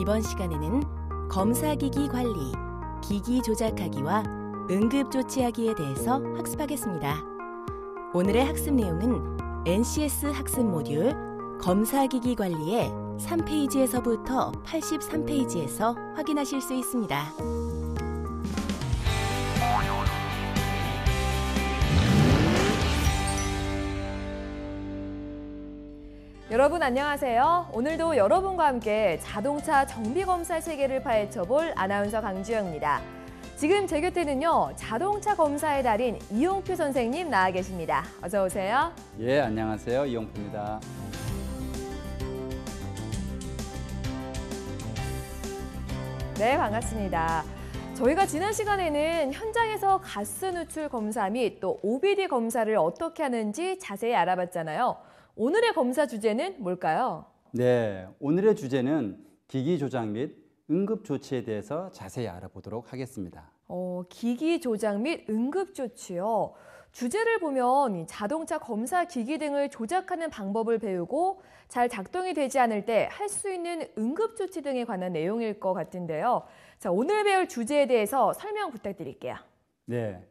이번 시간에는 검사기기 관리, 기기 조작하기와 응급조치하기에 대해서 학습하겠습니다. 오늘의 학습 내용은 NCS 학습 모듈 검사기기 관리의 3페이지에서부터 83페이지에서 확인하실 수 있습니다. 여러분 안녕하세요. 오늘도 여러분과 함께 자동차 정비검사 세계를 파헤쳐볼 아나운서 강주영입니다. 지금 제 곁에는요, 자동차 검사의 달인 이용표 선생님 나와 계십니다. 어서 오세요. 예, 안녕하세요. 이용표입니다. 네, 반갑습니다. 저희가 지난 시간에는 현장에서 가스 누출 검사 및 또 OBD 검사를 어떻게 하는지 자세히 알아봤잖아요. 오늘의 검사 주제는 뭘까요? 네, 오늘의 주제는 기기 조작 및 응급 조치에 대해서 자세히 알아보도록 하겠습니다. 기기 조작 및 응급 조치요. 주제를 보면 자동차 검사 기기 등을 조작하는 방법을 배우고 잘 작동이 되지 않을 때 할 수 있는 응급 조치 등에 관한 내용일 것 같은데요. 자, 오늘 배울 주제에 대해서 설명 부탁드릴게요. 네,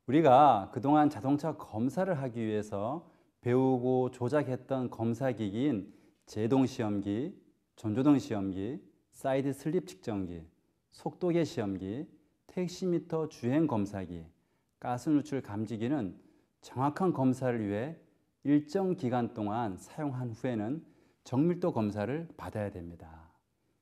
우리가 그동안 자동차 검사를 하기 위해서 배우고 조작했던 검사기기인 제동시험기, 전조등 시험기, 사이드 슬립 측정기, 속도계 시험기, 택시미터 주행 검사기, 가스 누출 감지기는 정확한 검사를 위해 일정 기간 동안 사용한 후에는 정밀도 검사를 받아야 됩니다.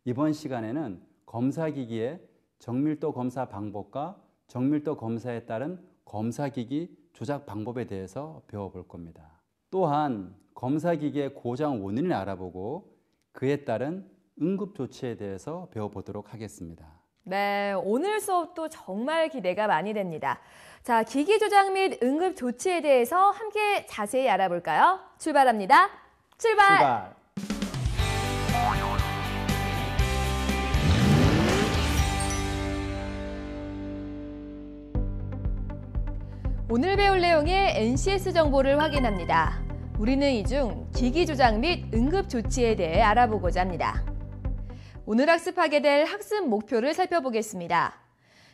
이번 시간에는 검사기기의 정밀도 검사 방법과 정밀도 검사에 따른 검사기기 조작 방법에 대해서 배워볼 겁니다. 또한 검사기기의 고장 원인을 알아보고 그에 따른 응급조치에 대해서 배워보도록 하겠습니다. 네, 오늘 수업도 정말 기대가 많이 됩니다. 자, 기기 조작 및 응급조치에 대해서 함께 자세히 알아볼까요? 출발합니다. 출발! 오늘 배울 내용의 NCS 정보를 확인합니다. 우리는 이 중 기기 조작 및 응급 조치에 대해 알아보고자 합니다. 오늘 학습하게 될 학습 목표를 살펴보겠습니다.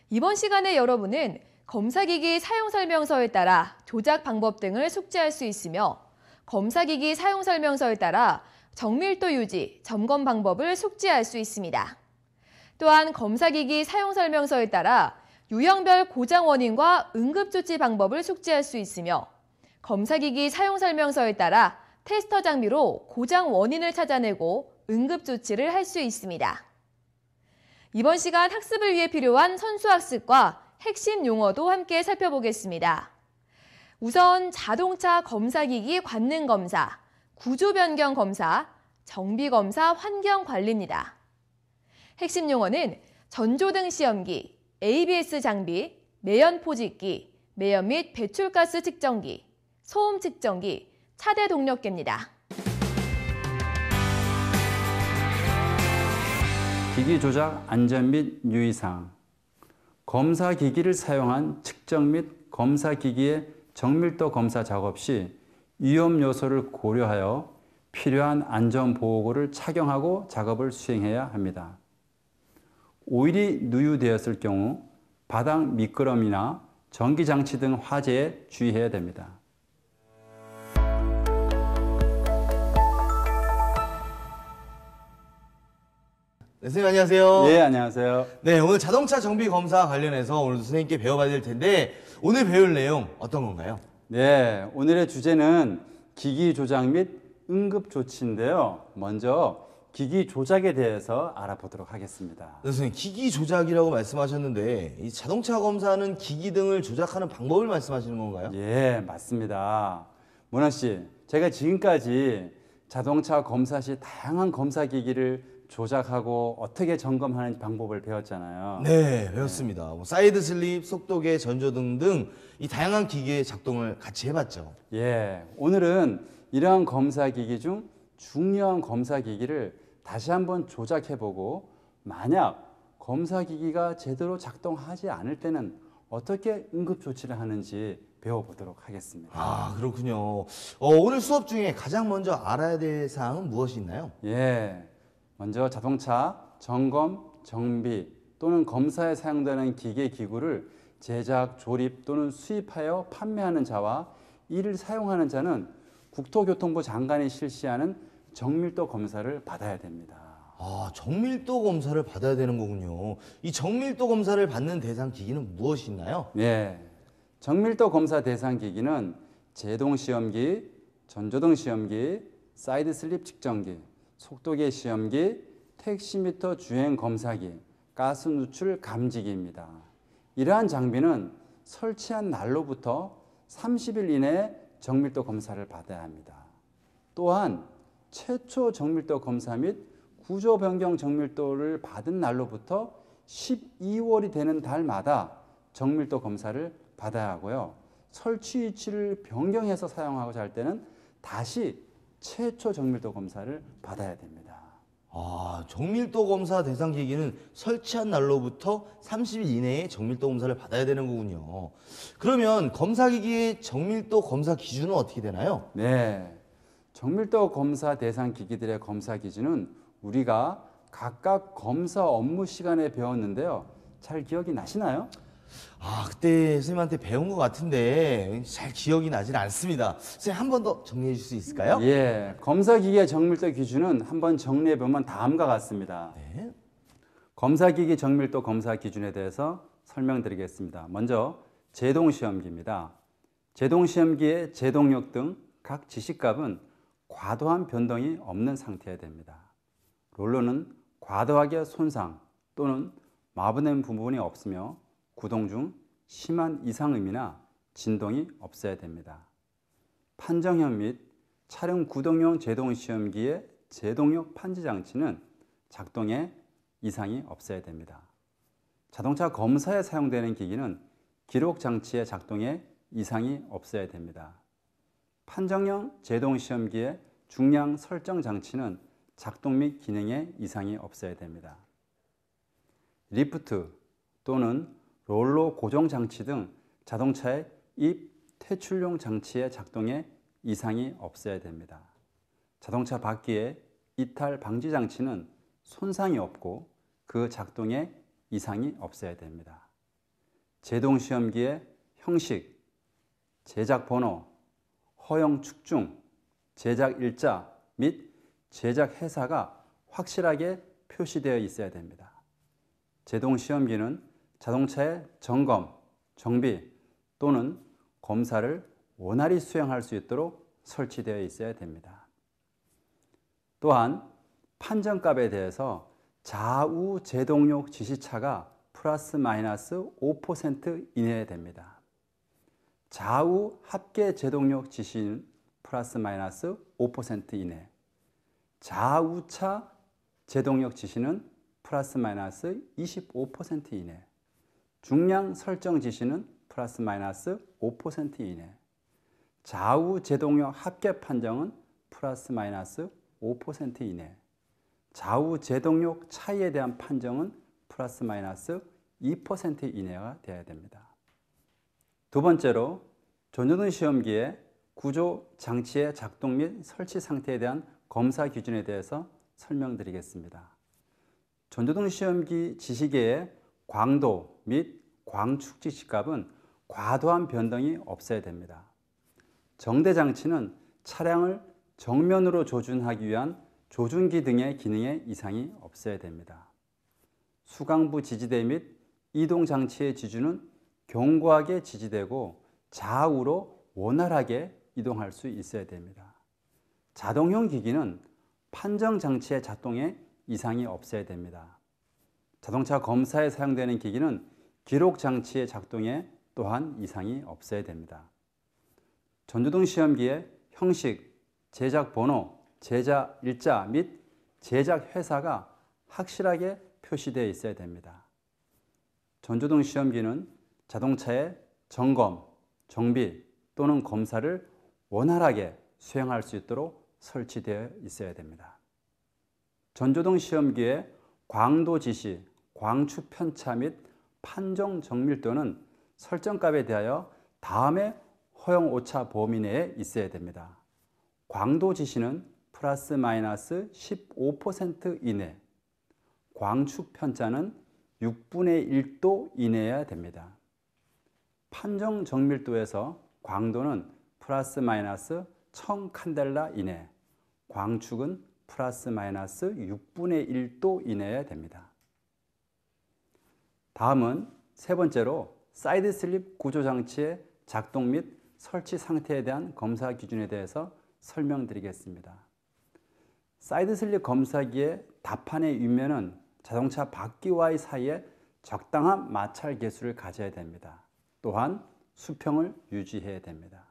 이번 시간에 여러분은 검사기기 사용설명서에 따라 조작 방법 등을 숙지할 수 있으며 검사기기 사용설명서에 따라 정밀도 유지, 점검 방법을 숙지할 수 있습니다. 또한 검사기기 사용설명서에 따라 유형별 고장 원인과 응급조치 방법을 숙지할 수 있으며 검사기기 사용설명서에 따라 테스터 장비로 고장 원인을 찾아내고 응급조치를 할 수 있습니다. 이번 시간 학습을 위해 필요한 선수학습과 핵심 용어도 함께 살펴보겠습니다. 우선 자동차 검사기기 관능검사, 구조변경 검사, 정비검사 환경관리입니다. 핵심 용어는 전조등 시험기, ABS 장비, 매연 포집기, 매연 및 배출가스 측정기, 소음 측정기, 차대 동력계입니다. 기기 조작 안전 및 유의사항, 검사기기를 사용한 측정 및 검사기기의 정밀도 검사 작업 시 위험 요소를 고려하여 필요한 안전보호구를 착용하고 작업을 수행해야 합니다. 오일이 누유되었을 경우 바닥 미끄럼이나 전기장치 등 화재에 주의해야 됩니다. 네, 선생님 안녕하세요. 예, 안녕하세요. 네, 오늘 자동차 정비 검사 관련해서 오늘 선생님께 배워봐야 될 텐데 오늘 배울 내용 어떤 건가요? 네, 오늘의 주제는 기기 조작 및 응급 조치인데요. 먼저 기기 조작에 대해서 알아보도록 하겠습니다. 네, 선생님 기기 조작이라고 말씀하셨는데 이 자동차 검사는 기기 등을 조작하는 방법을 말씀하시는 건가요? 예, 맞습니다. 문화 씨, 제가 지금까지 자동차 검사 시 다양한 검사 기기를 조작하고 어떻게 점검하는 방법을 배웠잖아요. 네, 배웠습니다. 뭐 사이드 슬립, 속도계, 전조등 등 이 다양한 기기의 작동을 같이 해봤죠. 예, 오늘은 이러한 검사 기기 중 중요한 검사 기기를 다시 한번 조작해보고 만약 검사 기기가 제대로 작동하지 않을 때는 어떻게 응급 조치를 하는지 배워보도록 하겠습니다. 아, 그렇군요. 오늘 수업 중에 가장 먼저 알아야 될 사항은 무엇이 있나요? 예, 먼저 자동차 점검, 정비 또는 검사에 사용되는 기계, 기구를 제작, 조립 또는 수입하여 판매하는 자와 이를 사용하는 자는 국토교통부 장관이 실시하는 정밀도 검사를 받아야 됩니다. 아, 정밀도 검사를 받아야 되는 거군요. 이 정밀도 검사를 받는 대상 기기는 무엇이 있나요? 네, 정밀도 검사 대상 기기는 제동 시험기, 전조등 시험기, 사이드 슬립 측정기, 속도계 시험기, 택시미터 주행 검사기, 가스 누출 감지기입니다. 이러한 장비는 설치한 날로부터 30일 이내에 정밀도 검사를 받아야 합니다. 또한 최초 정밀도 검사 및 구조 변경 정밀도를 받은 날로부터 12월이 되는 달마다 정밀도 검사를 받아야 하고요. 설치 위치를 변경해서 사용하고자 할 때는 다시 최초 정밀도 검사를 받아야 됩니다. 아, 정밀도 검사 대상 기기는 설치한 날로부터 30일 이내에 정밀도 검사를 받아야 되는 거군요. 그러면 검사 기기의 정밀도 검사 기준은 어떻게 되나요? 네, 정밀도 검사 대상 기기들의 검사 기준은 우리가 각각 검사 업무 시간에 배웠는데요. 잘 기억이 나시나요? 아, 그때 선생님한테 배운 것 같은데 잘 기억이 나질 않습니다. 선생님 한 번 더 정리해 줄 수 있을까요? 예, 검사 기기의 정밀도 기준은 한번 정리해 보면 다음과 같습니다. 네. 검사 기기 정밀도 검사 기준에 대해서 설명드리겠습니다. 먼저 제동 시험기입니다. 제동 시험기의 제동력 등 각 지시값은 과도한 변동이 없는 상태여야 됩니다. 롤러는 과도하게 손상 또는 마부된 부분이 없으며 구동 중 심한 이상음이나 진동이 없어야 됩니다. 판정형 및 차량 구동용 제동 시험기의 제동력 판지 장치는 작동에 이상이 없어야 됩니다. 자동차 검사에 사용되는 기기는 기록 장치의 작동에 이상이 없어야 됩니다. 판정형 제동 시험기의 중량 설정 장치는 작동 및 기능에 이상이 없어야 됩니다. 리프트 또는 롤러 고정 장치 등 자동차의 입 퇴출용 장치의 작동에 이상이 없어야 됩니다. 자동차 바퀴의 이탈 방지 장치는 손상이 없고 그 작동에 이상이 없어야 됩니다. 제동 시험기의 형식, 제작 번호, 허용 축중, 제작 일자 및 제작 회사가 확실하게 표시되어 있어야 됩니다. 제동 시험기는 자동차의 점검, 정비 또는 검사를 원활히 수행할 수 있도록 설치되어 있어야 됩니다. 또한 판정값에 대해서 좌우 제동력 지시차가 플러스 마이너스 5% 이내에 됩니다. 좌우 합계 제동력 지시는 플러스 마이너스 5% 이내, 좌우차 제동력 지시는 플러스 마이너스 25% 이내, 중량 설정 지시는 플러스 마이너스 5% 이내, 좌우 제동력 합계 판정은 플러스 마이너스 5% 이내, 좌우 제동력 차이에 대한 판정은 플러스 마이너스 2% 이내가 되어야 됩니다. 두 번째로 전조등 시험기의 구조 장치의 작동 및 설치 상태에 대한 검사 기준에 대해서 설명드리겠습니다. 전조등 시험기 지시계의 광도 및 광축 지시값은 과도한 변동이 없어야 됩니다. 정대 장치는 차량을 정면으로 조준하기 위한 조준기 등의 기능에 이상이 없어야 됩니다. 수강부 지지대 및 이동 장치의 지주는 견고하게 지지되고 좌우로 원활하게 이동할 수 있어야 됩니다. 자동형 기기는 판정 장치의 작동에 이상이 없어야 됩니다. 자동차 검사에 사용되는 기기는 기록 장치의 작동에 또한 이상이 없어야 됩니다. 전조등 시험기의 형식, 제작 번호, 제작 일자 및 제작 회사가 확실하게 표시되어 있어야 됩니다. 전조등 시험기는 자동차의 점검, 정비 또는 검사를 원활하게 수행할 수 있도록 설치되어 있어야 됩니다. 전조등 시험기의 광도 지시, 광축 편차 및 판정 정밀도는 설정값에 대하여 다음의 허용 오차 범위 내에 있어야 됩니다. 광도 지시는 플러스 마이너스 15% 이내, 광축 편차는 6분의 1도 이내여야 됩니다. 판정 정밀도에서 광도는 플러스 마이너스 1000칸델라 이내, 광축은 플러스 마이너스 6분의 1도 이내여야 됩니다. 다음은 세 번째로 사이드 슬립 구조 장치의 작동 및 설치 상태에 대한 검사 기준에 대해서 설명드리겠습니다. 사이드 슬립 검사기의 답판의 윗면은 자동차 바퀴와의 사이에 적당한 마찰 계수를 가져야 됩니다. 또한 수평을 유지해야 됩니다.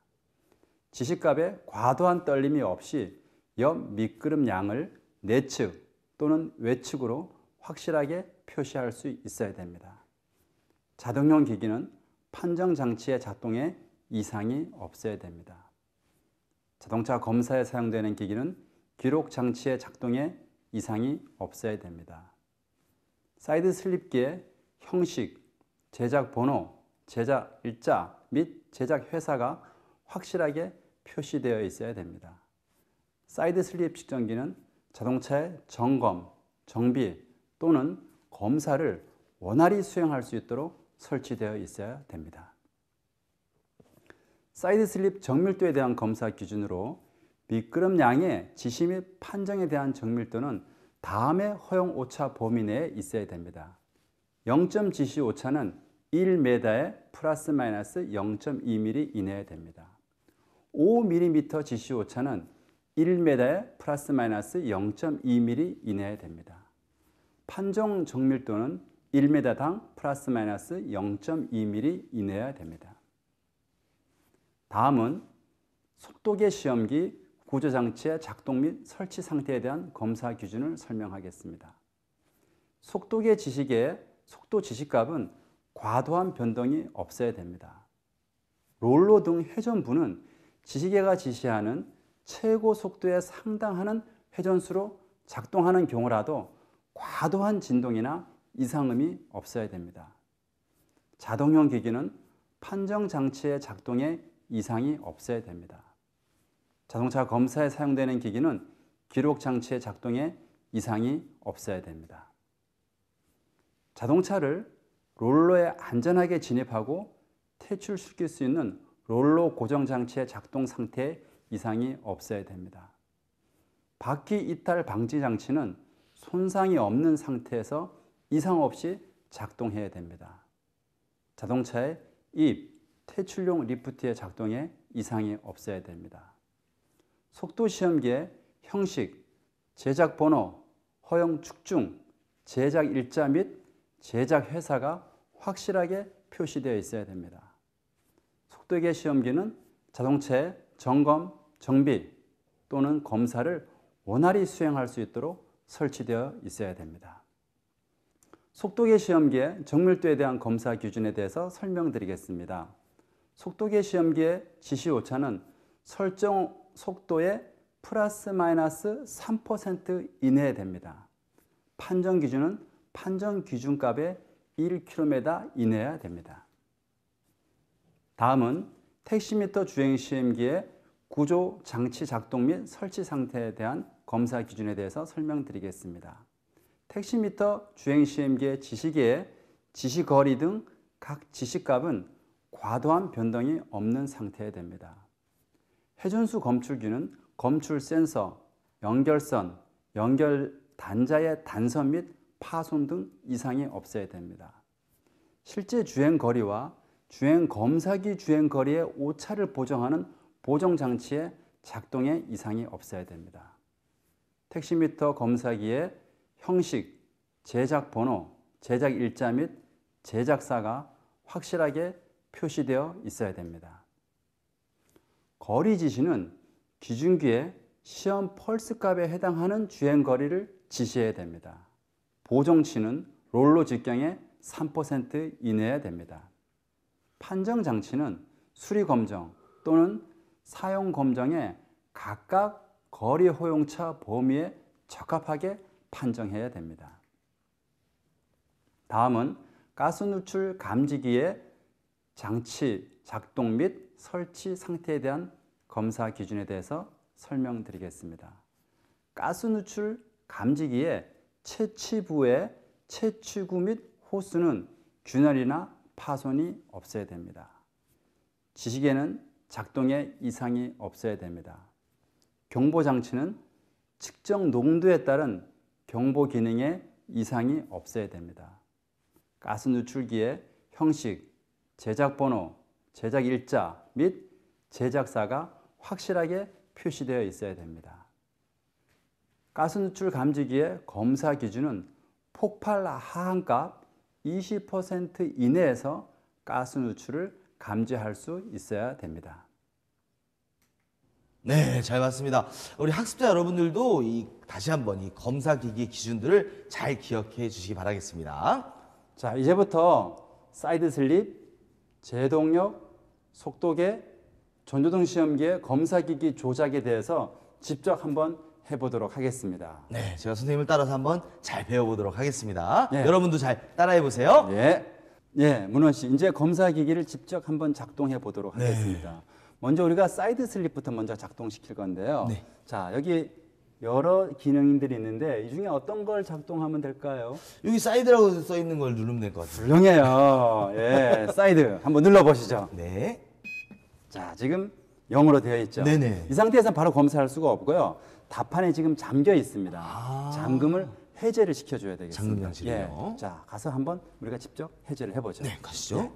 지시갑에 과도한 떨림이 없이 옆 밑그름 양을 내측 또는 외측으로 확실하게 표시할 수 있어야 됩니다. 자동용 기기는 판정 장치의 작동에 이상이 없어야 됩니다. 자동차 검사에 사용되는 기기는 기록 장치의 작동에 이상이 없어야 됩니다. 사이드 슬립기의 형식, 제작 번호, 제작 일자 및 제작 회사가 확실하게 표시되어 있어야 됩니다. 사이드 슬립 측정기는 자동차의 점검, 정비 또는 검사를 원활히 수행할 수 있도록 설치되어 있어야 됩니다. 사이드 슬립 정밀도에 대한 검사 기준으로 미끄럼 양의 지시 및 판정에 대한 정밀도는 다음의 허용 오차 범위 내에 있어야 됩니다. 0점 지시 오차는 1m에 플러스 마이너스 0.2mm 이내에 됩니다. 5mm 지시 오차는 1m에 플러스 마이너스 0.2mm 이내에 됩니다. 판정 정밀도는 1m당 플러스 마이너스 0.2mm 이내여야 됩니다. 다음은 속도계 시험기 구조장치의 작동 및 설치 상태에 대한 검사 기준을 설명하겠습니다. 속도계 지시계의 속도 지시값은 과도한 변동이 없어야 됩니다. 롤러 등 회전부는 지시계가 지시하는 최고 속도에 상당하는 회전수로 작동하는 경우라도 과도한 진동이나 이상음이 없어야 됩니다. 자동용 기기는 판정 장치의 작동에 이상이 없어야 됩니다. 자동차 검사에 사용되는 기기는 기록 장치의 작동에 이상이 없어야 됩니다. 자동차를 롤러에 안전하게 진입하고 퇴출시킬 수 있는 롤러 고정 장치의 작동 상태에 이상이 없어야 됩니다. 바퀴 이탈 방지 장치는 손상이 없는 상태에서 이상 없이 작동해야 됩니다. 자동차의 입, 퇴출용 리프트의 작동에 이상이 없어야 됩니다. 속도 시험기의 형식, 제작 번호, 허용 축중, 제작 일자 및 제작 회사가 확실하게 표시되어 있어야 됩니다. 속도계 시험기는 자동차의 점검, 정비 또는 검사를 원활히 수행할 수 있도록 설치되어 있어야 됩니다. 속도계 시험기의 정밀도에 대한 검사 기준에 대해서 설명드리겠습니다. 속도계 시험기의 지시 오차는 설정 속도의 플러스 마이너스 3% 이내에 됩니다. 판정 기준은 판정 기준값의 1km 이내여야 됩니다. 다음은 택시미터 주행 시험기의 구조 장치 작동 및 설치 상태에 대한 검사 기준에 대해서 설명드리겠습니다. 택시미터 주행 시험기의 지시계의 지시거리 등 각 지시값은 과도한 변동이 없는 상태여야 됩니다. 회전수 검출기는 검출 센서, 연결선, 연결 단자의 단선 및 파손 등 이상이 없어야 됩니다. 실제 주행 거리와 주행 검사기 주행 거리의 오차를 보정하는 보정 장치의 작동에 이상이 없어야 됩니다. 택시미터 검사기의 형식, 제작 번호, 제작 일자 및 제작사가 확실하게 표시되어 있어야 됩니다. 거리 지시는 기준기의 시험 펄스 값에 해당하는 주행 거리를 지시해야 됩니다. 보정치는 롤러 직경의 3% 이내여야 됩니다. 판정 장치는 수리 검정 또는 사용 검정에 각각 거리 허용차 범위에 적합하게 판정해야 됩니다. 다음은 가스 누출 감지기의 장치 작동 및 설치 상태에 대한 검사 기준에 대해서 설명드리겠습니다. 가스 누출 감지기의 채취부의 채취구 및 호스는 균열이나 파손이 없어야 됩니다. 지식에는 작동에 이상이 없어야 됩니다. 경보 장치는 측정 농도에 따른 경보 기능에 이상이 없어야 됩니다. 가스 누출기의 형식, 제작 번호, 제작 일자 및 제작사가 확실하게 표시되어 있어야 됩니다. 가스 누출 감지기의 검사 기준은 폭발 하한값 20% 이내에서 가스 누출을 감지할 수 있어야 됩니다. 네, 잘 봤습니다. 우리 학습자 여러분들도 다시 한번 이 검사 기기의 기준들을 잘 기억해 주시기 바라겠습니다. 자, 이제부터 사이드 슬립, 제동력, 속도계, 전조등 시험기의 검사 기기 조작에 대해서 직접 한번 해보도록 하겠습니다. 네, 제가 선생님을 따라서 한번 잘 배워보도록 하겠습니다. 네. 여러분도 잘 따라해 보세요. 예, 문원 씨, 이제 검사 기기를 직접 한번 작동해 보도록 네. 하겠습니다. 먼저 우리가 사이드 슬립부터 먼저 작동시킬 건데요. 네. 자, 여기 여러 기능들이 있는데 이 중에 어떤 걸 작동하면 될까요? 여기 사이드라고 써 있는 걸 누르면 될 것 같아요. 훌륭해요. 예, 사이드 한번 눌러보시죠. 네. 자, 지금 0으로 되어 있죠. 네네. 이 상태에서 바로 검사할 수가 없고요. 답판에 지금 잠겨 있습니다. 아. 잠금을 해제를 시켜줘야 되겠습니다. 잠금 장치를요. 예. 자, 가서 한번 우리가 직접 해제를 해보죠. 네, 가시죠.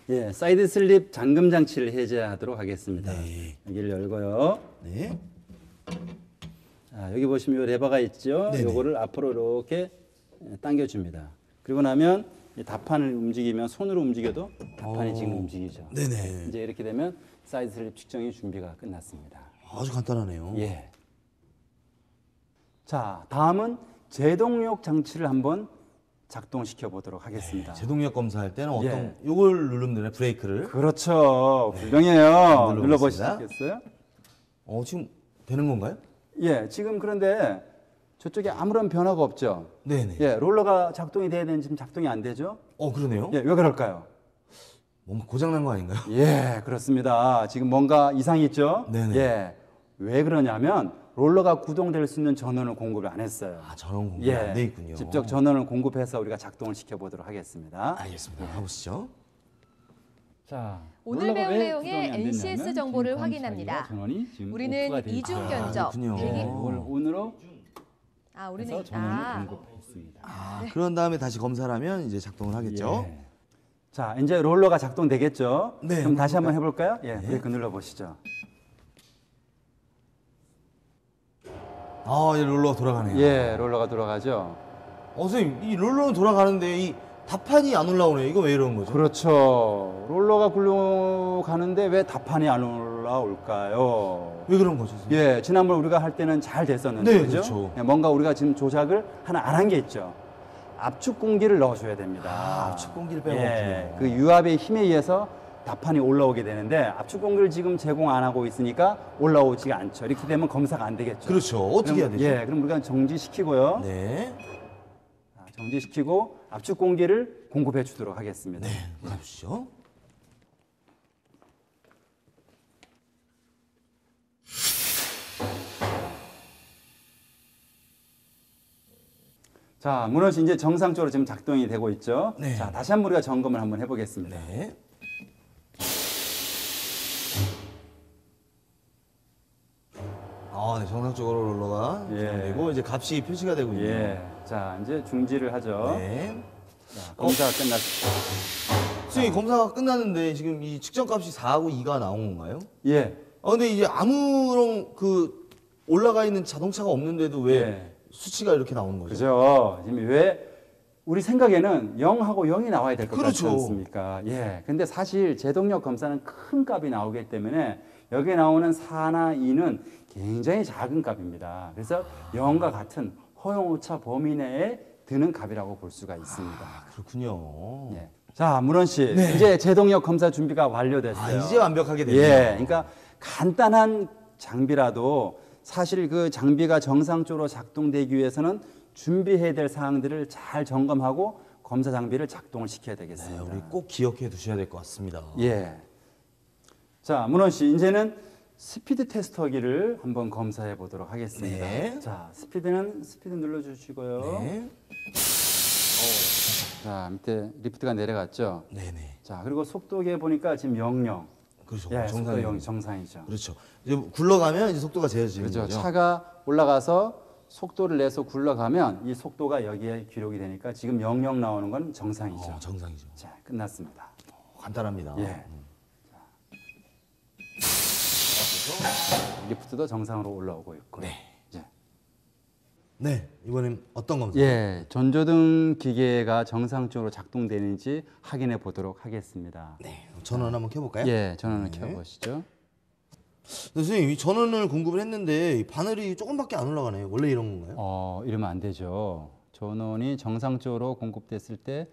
예, 사이드 슬립 잠금 장치를 해제하도록 하겠습니다. 네. 여기를 열고요. 네. 자, 여기 보시면 이 레버가 있죠. 네네. 요거를 앞으로 이렇게 당겨줍니다. 그리고 나면 이 답판을 움직이면 손으로 움직여도 답판이 지금 움직이죠. 네네. 이제 이렇게 되면 사이드 슬립 측정이 준비가 끝났습니다. 아주 간단하네요. 예. 자, 다음은 제동력 장치를 한번 작동시켜 보도록 하겠습니다. 제동력 검사할 때는 어떤 예. 요걸 누르면 되나요? 브레이크를. 그렇죠. 훌륭해요. 눌러보겠습니다. 눌러보시겠어요? 지금 되는 건가요? 예, 지금 그런데 저쪽에 아무런 변화가 없죠. 네네. 예, 롤러가 작동이 돼야 되는데 지금 작동이 안 되죠? 그러네요. 예, 왜 그럴까요? 뭔가 고장난 거 아닌가요? 예, 그렇습니다. 지금 뭔가 이상이 있죠? 네네. 예. 왜 그러냐면 롤러가 구동될 수 있는 전원을 공급을 안 했어요. 전원 공급이 예, 안 돼 있군요. 직접 전원을 공급해서 우리가 작동을 시켜 보도록 하겠습니다. 알겠습니다. 가보시죠. 자, 오늘 롤러가 배울 왜 내용의 구동이 안 NCS 됐냐면 정보를 지금 확인합니다. 검사기와 전원이 지금 우리는 오프가 돼 있죠. 이중 견적, 그렇군요. 대기. 이걸 온으로 우리는 해서 전원을 공급했습니다. 그런 다음에 다시 검사를 하면 이제 작동을 하겠죠. 예. 자, 이제 롤러가 작동되겠죠? 네, 그럼 한번 다시 한번 해볼까요? 해볼까요? 예, 네. 브레이크 눌러보시죠. 이 롤러가 돌아가네요. 예, 롤러가 돌아가죠. 선생님, 이 롤러는 돌아가는데 이 답판이 안 올라오네요. 이거 왜 이러는 거죠? 그렇죠. 롤러가 굴러가는데 왜 답판이 안 올라올까요? 왜 그런 거죠? 선생님? 예, 지난번 우리가 할 때는 잘 됐었는데, 네, 그죠? 그렇죠. 예, 뭔가 우리가 지금 조작을 하나 안 한 게 있죠. 압축 공기를 넣어줘야 됩니다. 압축 공기를 예, 빼먹었군요. 그 유압의 힘에 의해서 답판이 올라오게 되는데 압축 공기를 지금 제공 안 하고 있으니까 올라오지가 않죠. 이렇게 되면 검사가 안 되겠죠. 그렇죠. 어떻게 해야 그럼, 되죠? 예, 그럼 우리가 정지시키고요. 네. 자, 정지시키고 압축 공기를 공급해 주도록 하겠습니다. 네, 가보시죠. 자, 문원 씨 이제 정상적으로 지금 작동이 되고 있죠. 네. 자, 다시 한번 우리가 점검을 한번 해보겠습니다. 네. 네, 정상적으로 롤러가 예. 되고 이제 값이 표시가 되고 있네요. 예. 자, 이제 중지를 하죠. 네. 자, 검사가 끝났습니다. 선생님, 검사가 끝났는데 지금 이 측정값이 4하고 2가 나온 건가요? 예. 근데 이제 아무런 올라가 있는 자동차가 없는데도 왜 예. 수치가 이렇게 나오는 거죠? 그죠. 지금 왜 우리 생각에는 0하고 0이 나와야 될 것 그렇죠. 같지 않습니까? 예. 근데 사실 제동력 검사는 큰 값이 나오기 때문에 여기에 나오는 4나 2는 굉장히 작은 값입니다. 그래서 0과 같은 허용 오차 범위 내에 드는 값이라고 볼 수가 있습니다. 그렇군요. 예. 자, 문원 씨. 네. 이제 제동력 검사 준비가 완료됐어요. 이제 완벽하게 됐네요. 예. 그러니까 간단한 장비라도 사실 그 장비가 정상적으로 작동되기 위해서는 준비해야 될 사항들을 잘 점검하고 검사 장비를 작동을 시켜야 네, 되겠습니다. 우리 꼭 기억해 두셔야 될 것 같습니다. 예. 자, 문원 씨, 이제는 스피드 테스터기를 한번 검사해 보도록 하겠습니다. 네. 자, 스피드 눌러주시고요. 네. 자, 밑에 리프트가 내려갔죠. 네네. 자, 그리고 속도계 보니까 지금 00. 그렇죠. 예, 속도 0 정상이. 정상이죠. 그렇죠. 이제 굴러가면 이제 속도가 재어지는 그렇죠. 거죠. 차가 올라가서 속도를 내서 굴러가면 이 속도가 여기에 기록이 되니까 지금 00 나오는 건 정상이죠. 정상이죠. 자, 끝났습니다. 간단합니다. 예. 리프트도 정상으로 올라오고 있고. 네. 이제. 네. 이번엔 어떤 검사? 예, 전조등 기계가 정상적으로 작동되는지 확인해 보도록 하겠습니다. 네. 전원 한번 켜볼까요? 예, 전원을 네. 켜보시죠. 선생님, 이 전원을 공급을 했는데 이 바늘이 조금밖에 안 올라가네요. 원래 이런 건가요? 이러면 안 되죠. 전원이 정상적으로 공급됐을 때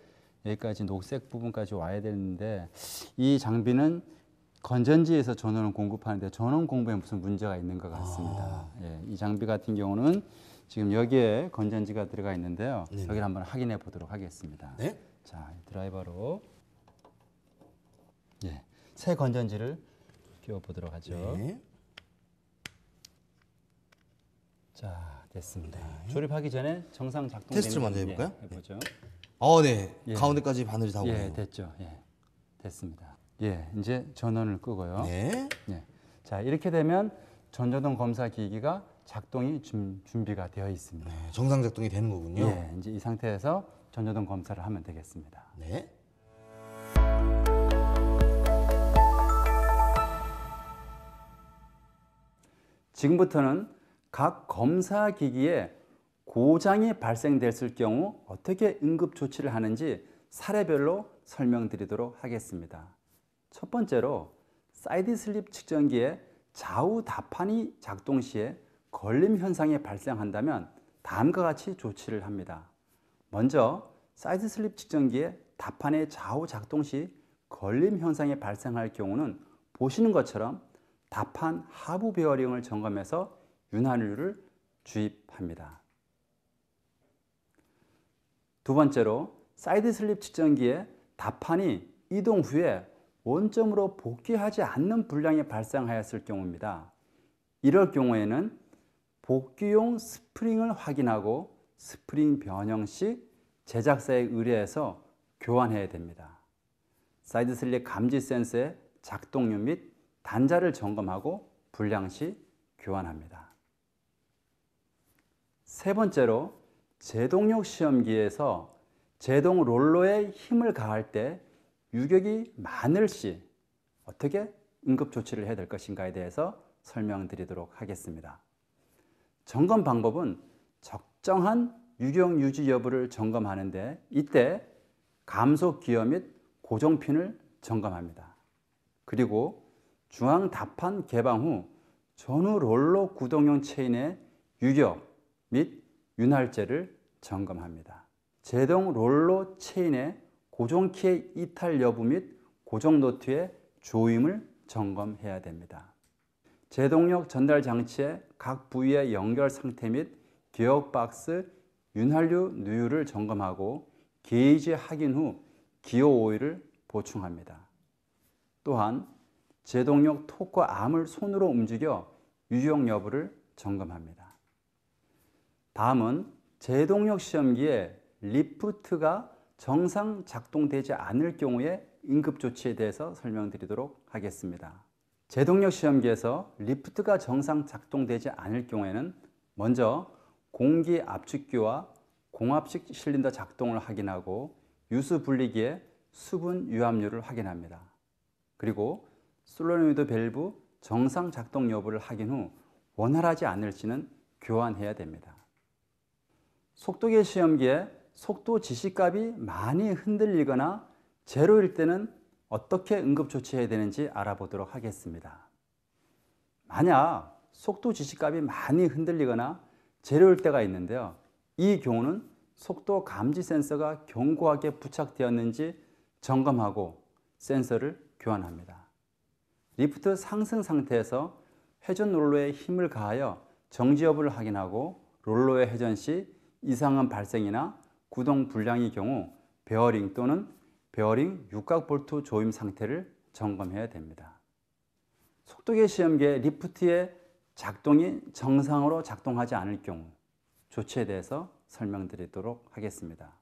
여기까지 녹색 부분까지 와야 되는데 이 장비는 건전지에서 전원을 공급하는데 전원 공부에 무슨 문제가 있는 것 같습니다. 예, 이 장비 같은 경우는 지금 여기에 건전지가 들어가 있는데요. 네네. 여기를 한번 확인해 보도록 하겠습니다. 네. 자, 드라이버로 예, 새 건전지를 끼워 보도록 하죠. 네. 자, 됐습니다. 조립하기 전에 정상 작동 테스트를 먼저 해볼까요? 예, 해보죠. 네. 예. 가운데까지 바늘이 다 예, 오네요. 됐죠. 예, 됐습니다. 예, 이제 전원을 끄고요. 네. 예. 자, 이렇게 되면 전조등 검사 기기가 작동이 준비가 되어 있습니다. 네. 정상 작동이 되는 거군요. 예, 이제 이 상태에서 전조등 검사를 하면 되겠습니다. 네. 지금부터는 각 검사 기기에 고장이 발생됐을 경우 어떻게 응급 조치를 하는지 사례별로 설명드리도록 하겠습니다. 첫 번째로 사이드 슬립 측정기의 좌우 다판이 작동 시에 걸림 현상이 발생한다면 다음과 같이 조치를 합니다. 먼저 사이드 슬립 측정기의 다판의 좌우 작동 시 걸림 현상이 발생할 경우는 보시는 것처럼 다판 하부 베어링을 점검해서 윤활유를 주입합니다. 두 번째로 사이드 슬립 측정기의 다판이 이동 후에 원점으로 복귀하지 않는 불량이 발생하였을 경우입니다. 이럴 경우에는 복귀용 스프링을 확인하고 스프링 변형 시 제작사에 의뢰해서 교환해야 됩니다. 사이드 슬립 감지 센서의 작동률 및 단자를 점검하고 불량 시 교환합니다. 세 번째로 제동력 시험기에서 제동 롤러에 힘을 가할 때 유격이 많을 시 어떻게 응급 조치를 해야 될 것인가에 대해서 설명드리도록 하겠습니다. 점검 방법은 적정한 유격 유지 여부를 점검하는데 이때 감속 기어 및 고정핀을 점검합니다. 그리고 중앙 다판 개방 후 전후 롤러 구동용 체인의 유격 및 윤활제를 점검합니다. 제동 롤러 체인의 고정키의 이탈 여부 및 고정 노트의 조임을 점검해야 됩니다. 제동력 전달 장치의 각 부위의 연결 상태 및 기어박스 윤활유 누유를 점검하고 게이지 확인 후 기어 오일을 보충합니다. 또한 제동력 토크 암을 손으로 움직여 유격 여부를 점검합니다. 다음은 제동력 시험기에 리프트가 정상 작동되지 않을 경우의 응급조치에 대해서 설명드리도록 하겠습니다. 제동력 시험기에서 리프트가 정상 작동되지 않을 경우에는 먼저 공기 압축기와 공압식 실린더 작동을 확인하고 유수 분리기의 수분 유압률을 확인합니다. 그리고 솔노이드 밸브 정상 작동 여부를 확인 후 원활하지 않을지는 교환해야 됩니다. 속도계 시험기에 속도 지시값이 많이 흔들리거나 제로일 때는 어떻게 응급조치해야 되는지 알아보도록 하겠습니다. 만약 속도 지시값이 많이 흔들리거나 제로일 때가 있는데요. 이 경우는 속도 감지 센서가 견고하게 부착되었는지 점검하고 센서를 교환합니다. 리프트 상승 상태에서 회전 롤러에 힘을 가하여 정지 여부를 확인하고 롤러의 회전 시 이상한 발생이나 구동 불량의 경우 베어링 또는 베어링 육각 볼트 조임 상태를 점검해야 됩니다. 속도계 시험기의 리프트의 작동이 정상으로 작동하지 않을 경우 조치에 대해서 설명드리도록 하겠습니다.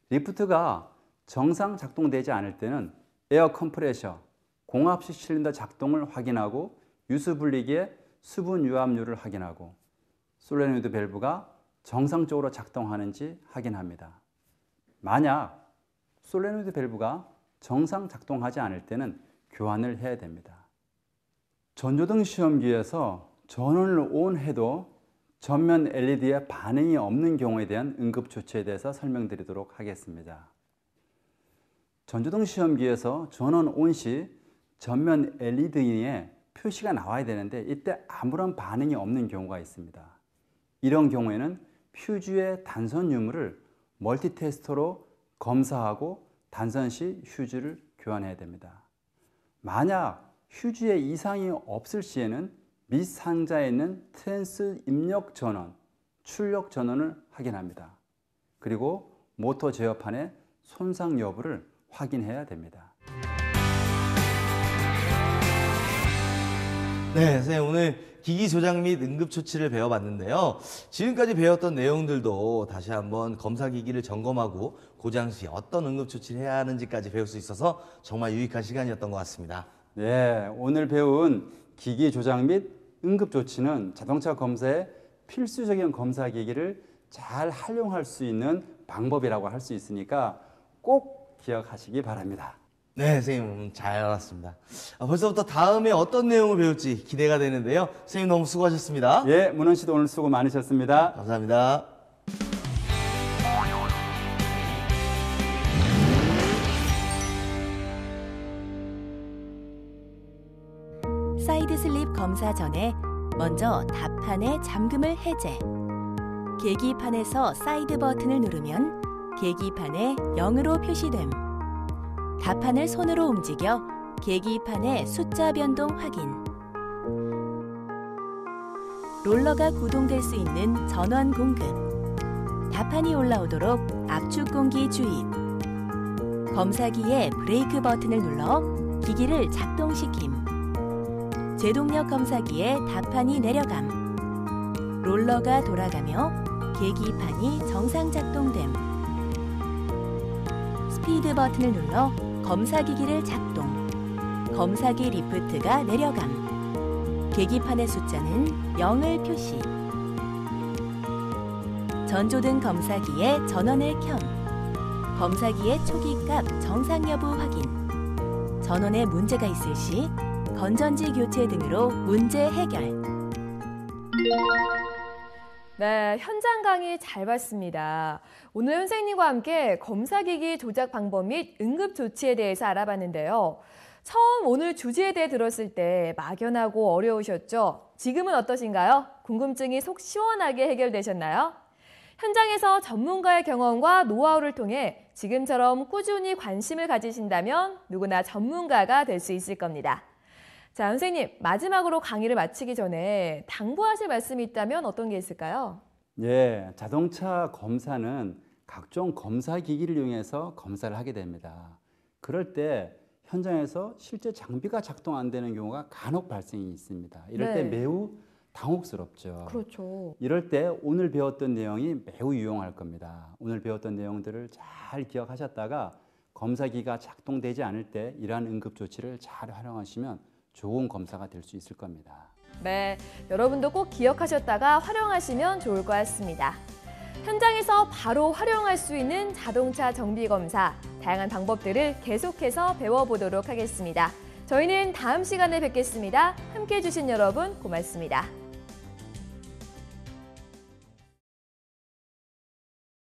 리프트가 정상 작동되지 않을 때는 에어 컴프레셔, 공합식 실린더 작동을 확인하고 유수 분리기의 수분 유압률을 확인하고 솔레노이드 밸브가 정상적으로 작동하는지 확인합니다. 만약 솔레노이드 밸브가 정상 작동하지 않을 때는 교환을 해야 됩니다. 전조등 시험기에서 전원을 ON해도 전면 LED에 반응이 없는 경우에 대한 응급조치에 대해서 설명드리도록 하겠습니다. 전조등 시험기에서 전원 ON 시 전면 LED에 표시가 나와야 되는데 이때 아무런 반응이 없는 경우가 있습니다. 이런 경우에는 휴즈의 단선 유무를 멀티테스터로 검사하고 단선 시 휴즈를 교환해야 됩니다. 만약 휴즈에 이상이 없을 시에는 밑 상자에 있는 트랜스 입력 전원, 출력 전원을 확인합니다. 그리고 모터 제어판의 손상 여부를 확인해야 됩니다. 네, 선생님 오늘 기기 조작 및 응급조치를 배워봤는데요. 지금까지 배웠던 내용들도 다시 한번 검사기기를 점검하고 고장 시 어떤 응급조치를 해야 하는지까지 배울 수 있어서 정말 유익한 시간이었던 것 같습니다. 네, 오늘 배운 기기 조작 및 응급조치는 자동차 검사의 필수적인 검사기기를 잘 활용할 수 있는 방법이라고 할 수 있으니까 꼭 기억하시기 바랍니다. 네, 선생님 잘 알았습니다. 벌써부터 다음에 어떤 내용을 배울지 기대가 되는데요. 선생님 너무 수고하셨습니다. 예, 문헌 씨도 오늘 수고 많으셨습니다. 감사합니다. 사이드 슬립 검사 전에 먼저 답판의 잠금을 해제. 계기판에서 사이드 버튼을 누르면 계기판에 0으로 표시됨. 답판을 손으로 움직여 계기판의 숫자 변동 확인. 롤러가 구동될 수 있는 전원 공급. 답판이 올라오도록 압축 공기 주입. 검사기에 브레이크 버튼을 눌러 기기를 작동시킴. 제동력 검사기에 답판이 내려감. 롤러가 돌아가며 계기판이 정상 작동됨. 스피드 버튼을 눌러 검사기기를 작동. 검사기 리프트가 내려감. 계기판의 숫자는 0을 표시. 전조등 검사기에 전원을 켬. 검사기의 초기값 정상 여부 확인. 전원에 문제가 있을 시 건전지 교체 등으로 문제 해결. 네, 현장 강의 잘 봤습니다. 오늘 선생님과 함께 검사기기 조작 방법 및 응급조치에 대해서 알아봤는데요. 처음 오늘 주제에 대해 들었을 때 막연하고 어려우셨죠? 지금은 어떠신가요? 궁금증이 속 시원하게 해결되셨나요? 현장에서 전문가의 경험과 노하우를 통해 지금처럼 꾸준히 관심을 가지신다면 누구나 전문가가 될 수 있을 겁니다. 자, 선생님, 마지막으로 강의를 마치기 전에 당부하실 말씀이 있다면 어떤 게 있을까요? 예, 자동차 검사는 각종 검사 기기를 이용해서 검사를 하게 됩니다. 그럴 때 현장에서 실제 장비가 작동 안 되는 경우가 간혹 발생이 있습니다. 이럴 때 매우 당혹스럽죠. 그렇죠. 이럴 때 오늘 배웠던 내용이 매우 유용할 겁니다. 오늘 배웠던 내용들을 잘 기억하셨다가 검사기가 작동되지 않을 때 이러한 응급조치를 잘 활용하시면 좋은 검사가 될 수 있을 겁니다. 네, 여러분도 꼭 기억하셨다가 활용하시면 좋을 것 같습니다. 현장에서 바로 활용할 수 있는 자동차 정비 검사, 다양한 방법들을 계속해서 배워보도록 하겠습니다. 저희는 다음 시간에 뵙겠습니다. 함께해 주신 여러분 고맙습니다.